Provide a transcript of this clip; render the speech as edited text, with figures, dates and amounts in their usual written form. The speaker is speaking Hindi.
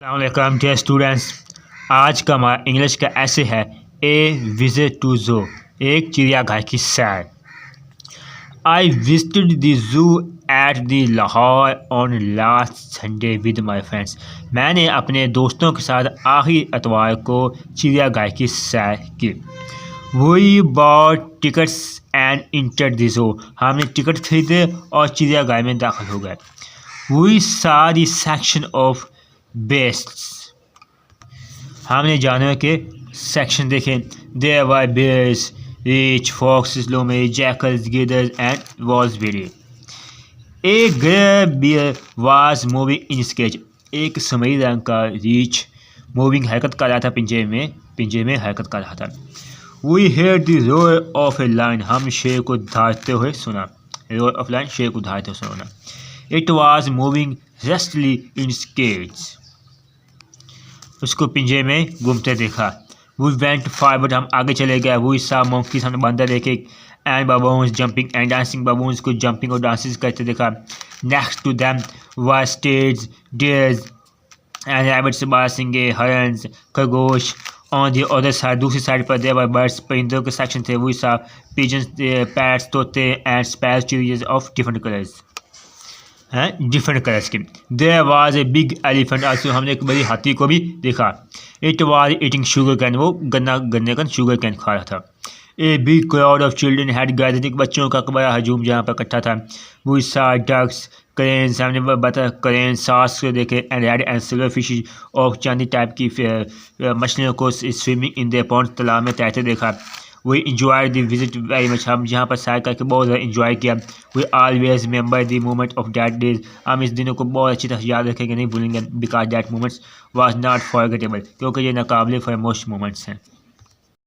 अस्सलाम डियर स्टूडेंट्स। आज का हमारा इंग्लिश का ऐसे है ए विजिट टू जू, एक चिड़ियाघर की सैर। I visited the zoo at the Lahore on last Sunday with my friends. मैंने अपने दोस्तों के साथ आखिरी इतवार को चिड़ियाघर की सैर की। We bought tickets and enter the zoo. हमने टिकट खरीदे और चिड़ियाघर में दाखिल हो गए। We saw the section of बेस्ट्स। हमने जानवर के सेक्शन देखे। देयर वर बेयर्स, रीच, फॉक्सेस, लोमे, जैकल्स, गिदर्स एंड वॉल्सबेरी। A grey bear was moving in sketch. एक सुनहरी रंग का रीच मूविंग हरकत कर रहा था, पिंजरे में हरकत कर रहा था। We heard the roar of a lion. हम शेर को धारते हुए सुना। रोर ऑफ लायन, शेर को धारते हुए सुना। It was moving restly in skates. उसको पिंजरे में घूमते देखा। We went forward. हम आगे चले गए। We saw monkeys. हमने बंदर देखे। And baboons jumping and dancing. Baboons को जंपिंग और डांसिंग करते देखा। Next to them were stags, deers and rabbits, बारहसिंगे, हरन्स, खरगोश। ऑन द अदर साइड, दूसरी साइड पर देयर वर बर्ड्स, परिंदों के सेक्शन थे। वी सा पिजन्स, पैट्स, तोते एंड स्पैरोज, चिड़ियाज of different colours different colours के। There was a big elephant also. हमने एक बड़ी हाथी को भी देखा। It was eating sugar cane. वो गन्ने का शुगर कैन खा रहा था। A big crowd of children had gathered. बच्चों का बड़ा हजूम जहाँ पर इकट्ठा था। We saw ducks, cranes. हमने बता क्रेन, सार्क्स को देखे। And red and silver fish और चांदी टाइप की मछलियों को स्विमिंग इन द पॉन्ड, तालाब में तैरते देखा। We enjoy the visit very much. हम यहाँ पर सैर करके बहुत ज़्यादा इंजॉय किया। We always remember the moment of that days. हम इस दिनों को बहुत अच्छी तरह याद रखेंगे, नहीं भूलेंगे। Because that moments was not forgettable, क्योंकि ये नाकाबिले फरामोश मोमेंट्स हैं।